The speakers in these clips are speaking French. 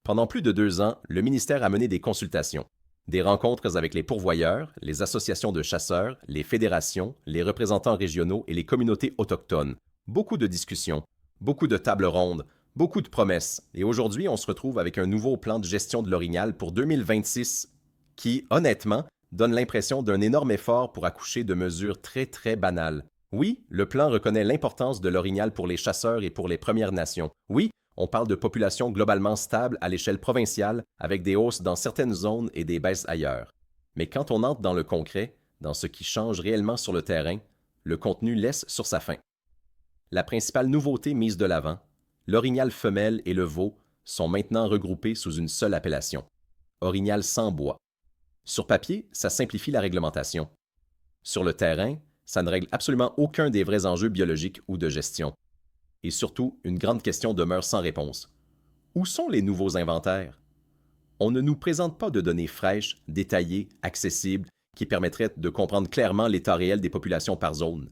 Pendant plus de 2 ans, le ministère a mené des consultations, des rencontres avec les pourvoyeurs, les associations de chasseurs, les fédérations, les représentants régionaux et les communautés autochtones. Beaucoup de discussions, beaucoup de tables rondes, beaucoup de promesses. Et aujourd'hui, on se retrouve avec un nouveau plan de gestion de l'Orignal pour 2026 qui, honnêtement, donne l'impression d'un énorme effort pour accoucher de mesures très très banales. Oui, le plan reconnaît l'importance de l'Orignal pour les chasseurs et pour les Premières Nations. Oui, on parle de population globalement stable à l'échelle provinciale, avec des hausses dans certaines zones et des baisses ailleurs. Mais quand on entre dans le concret, dans ce qui change réellement sur le terrain, le contenu laisse sur sa faim. La principale nouveauté mise de l'avant, l'orignal femelle et le veau sont maintenant regroupés sous une seule appellation, orignal sans bois. Sur papier, ça simplifie la réglementation. Sur le terrain, ça ne règle absolument aucun des vrais enjeux biologiques ou de gestion. Et surtout, une grande question demeure sans réponse. Où sont les nouveaux inventaires? On ne nous présente pas de données fraîches, détaillées, accessibles, qui permettraient de comprendre clairement l'état réel des populations par zone.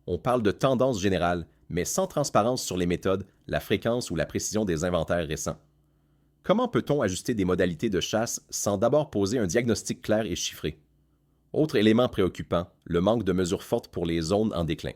On parle de tendances générales, mais sans transparence sur les méthodes, la fréquence ou la précision des inventaires récents. Comment peut-on ajuster des modalités de chasse sans d'abord poser un diagnostic clair et chiffré? Autre élément préoccupant, le manque de mesures fortes pour les zones en déclin.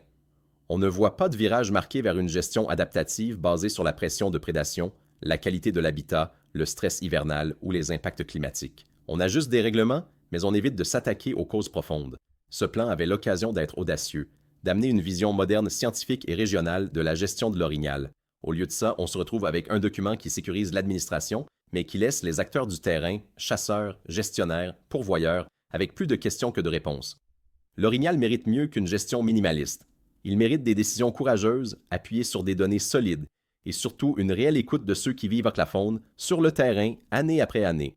On ne voit pas de virage marqué vers une gestion adaptative basée sur la pression de prédation, la qualité de l'habitat, le stress hivernal ou les impacts climatiques. On ajuste des règlements, mais on évite de s'attaquer aux causes profondes. Ce plan avait l'occasion d'être audacieux, d'amener une vision moderne, scientifique et régionale de la gestion de l'orignal. Au lieu de ça, on se retrouve avec un document qui sécurise l'administration, mais qui laisse les acteurs du terrain, chasseurs, gestionnaires, pourvoyeurs, avec plus de questions que de réponses. L'orignal mérite mieux qu'une gestion minimaliste. Il mérite des décisions courageuses, appuyées sur des données solides, et surtout une réelle écoute de ceux qui vivent avec la faune, sur le terrain, année après année.